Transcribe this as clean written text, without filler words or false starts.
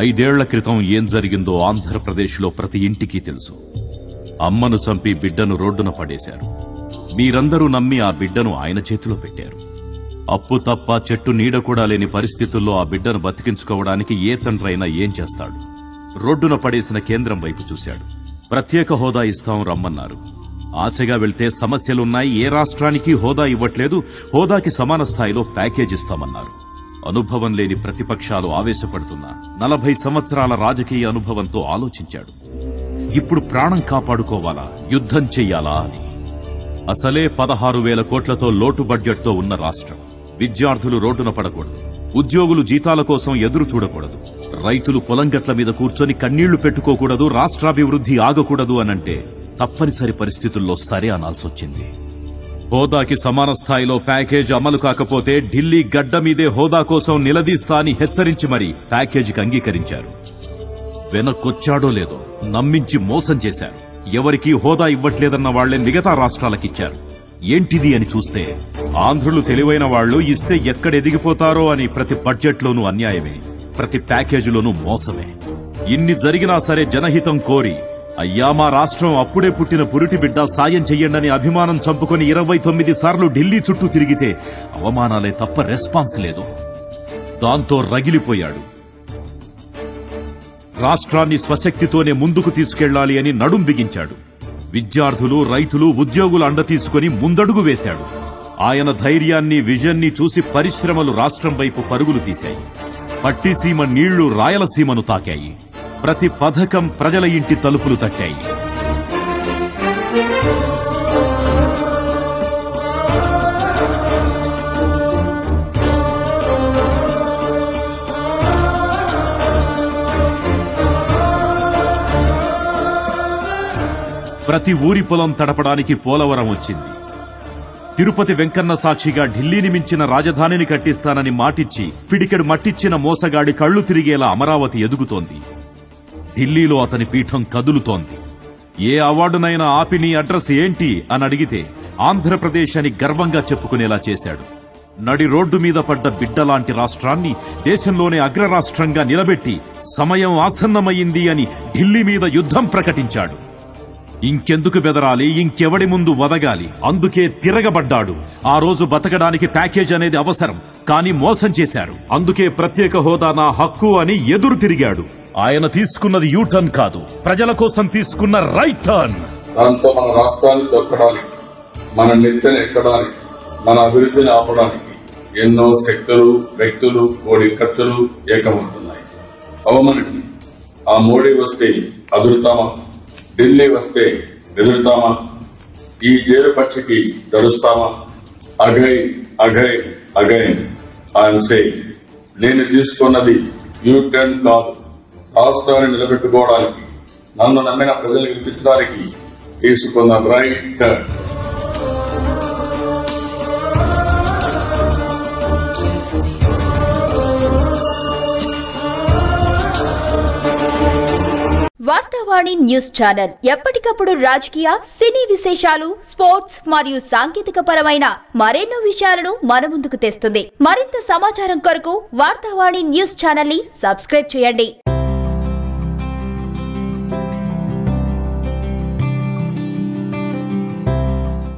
5 ఏళ్ల క్రితం ఏం జరిగిందో ఆంధ్రప్రదేశ్లో ప్రతి ఇంటికి తెలుసు. అమ్మను చంపి బిడ్డను రోడ్డున పడేశారు. మీరందరూ నమ్మి ఆ బిడ్డను ఆయన చేతిలో పెట్టారు. అప్పు తప్ప చెట్టు నీడ కూడా లేని పరిస్థితుల్లో ఆ బిడ్డను బతికించుకోవడానికి ఏ తండ్రైనా ఏం చేస్తాడు? రోడ్డున పడేసిన కేంద్రం వైపు చూశాడు. ప్రత్యేక హోదా ఇస్తాం రమ్మన్నారు. ఆశగా వెళ్తే సమస్యలున్నాయి, ఏ రాష్ట్రానికి హోదా ఇవ్వట్లేదు, హోదాకి సమాన స్థాయిలో ప్యాకేజ్ ఇస్తామన్నారు. అనుభవం లేని ప్రతిపక్షాలు ఆవేశపడుతున్నా 40 సంవత్సరాల రాజకీయ అనుభవంతో ఆలోచించాడు. ఇప్పుడు ప్రాణం కాపాడుకోవాలా, యుద్ధం చెయ్యాలా అని. అసలే 16,000 కోట్లతో లోటు బడ్జెట్తో ఉన్న రాష్ట్రం. విద్యార్థులు రోడ్డున పడకూడదు, ఉద్యోగులు జీతాల కోసం ఎదురు చూడకూడదు, రైతులు పొలంగట్ల మీద కూర్చొని కన్నీళ్లు పెట్టుకోకూడదు, రాష్ట్రాభివృద్ధి ఆగకూడదు అనంటే తప్పనిసరి పరిస్థితుల్లో సరే అనాల్సొచ్చింది. హోదాకి సమాన స్థాయిలో ప్యాకేజ్ అమలు కాకపోతే ఢిల్లీ గడ్డ మీదే హోదా కోసం నిలదీస్తా అని హెచ్చరించి మరీ ప్యాకేజీకి అంగీకరించారు. వెనక్కొచ్చాడో లేదో నమ్మించి మోసం చేశారు. ఎవరికీ హోదా ఇవ్వట్లేదన్న వాళ్లే మిగతా రాష్ట్రాలకిచ్చారు. ఏంటిది అని చూస్తే ఆంధ్రులు తెలివైన వాళ్లు ఇస్తే ఎక్కడెదిగిపోతారో అని ప్రతి బడ్జెట్లోనూ అన్యాయమే, ప్రతి ప్యాకేజీలోనూ మోసమే. ఇన్ని జరిగినా సరే జనహితం కోరి అయ్యా మా రాష్ట్రం అప్పుడే పుట్టిన పురిటి బిడ్డ సాయం చెయ్యండని అభిమానం చంపుకొని 29 సార్లు ఢిల్లీ చుట్టూ తిరిగితే అవమానాలే తప్ప రెస్పాన్స్ లేదు. దాంతో రగిలిపోయాడు. రాష్ట్రాన్ని స్వశక్తితోనే ముందుకు తీసుకెళ్లాలి అని నడుం బిగించాడు. విద్యార్థులు, రైతులు, ఉద్యోగుల అండ తీసుకుని ముందడుగు వేశాడు. ఆయన ధైర్యాన్ని, విజన్ని చూసి పరిశ్రమలు రాష్ట్రం వైపు పరుగులు తీశాయి. పట్టిసీమ నీళ్లు రాయలసీమను తాకాయి. ప్రతి పథకం ప్రజల ఇంటి తలుపులు తట్టాయి. ప్రతి ఊరి పొలం తడపడానికి పోలవరం వచ్చింది. తిరుపతి వెంకన్న సాక్షిగా ఢిల్లీని మించిన రాజధానిని కట్టిస్తానని మాటిచ్చి పిడికెడు మట్టిచ్చిన మోసగాడి కళ్లు తిరిగేలా అమరావతి ఎదుగుతోంది. ఢిల్లీలో అతని పీఠం కదులుతోంది. ఏ అవార్డునైనా ఆపి నీ అడ్రస్ ఏంటి అని అడిగితే ఆంధ్రప్రదేశ్ అని గర్వంగా చెప్పుకునేలా చేశాడు. నడి రోడ్డు మీద పడ్డ బిడ్డలాంటి రాష్ట్రాన్ని దేశంలోనే అగ్రరాష్ట్రంగా నిలబెట్టి సమయం ఆసన్నమయ్యింది అని ఢిల్లీ మీద యుద్ధం ప్రకటించాడు. ఇంకెందుకు బెదరాలి, ఇంకెవడి ముందు వదగాలి, అందుకే తిరగబడ్డాడు. ఆ రోజు బతకడానికి ప్యాకేజ్ అనేది అవసరం, కానీ మోసం చేశారు. అందుకే ప్రత్యేక హోదా నా హక్కు అని ఎదురు తిరిగాడు. ఆయన తీసుకున్నది యూటర్న్ కాదు, ప్రజల కోసం తీసుకున్న రైట్ టర్న్. దాంతో మన రాష్ట్రాన్ని దొక్కడానికి, మన నెత్తని ఎక్కడానికి, మన అభివృద్ధిని ఆపడానికి ఎన్నో శక్తులు, వ్యక్తులు, కోడి ఖర్చులు ఏకమవుతున్నాయి. అవమనండి, ఆ మోడీ వస్తే అదురుతామా, ఢిల్లీ వస్తే ఎదురుతామా, ఈ జైలు పక్షికి దడుస్తామా? అఘై అఘై అఘై ఐఎమ్ సేయింగ్, నేను తీసుకున్నది యూటర్న్ కాదు, రాష్ట్రాన్ని నిలబెట్టుకోవడానికి, నన్ను నమ్మిన ప్రజలు గెలిపించడానికి తీసుకున్న right turn. Vartavani news channel ఎప్పటికప్పుడు రాజకీయ, సినీ విశేషాలు, స్పోర్ట్స్ మరియు సాంకేతిక పరమైన మరెన్నో విషయాలను మన ముందుకు తెస్తుంది. మరింత సమాచారం కొరకు వార్తావాణి న్యూస్ ఛానల్ ని సబ్స్క్రైబ్ చేయండి.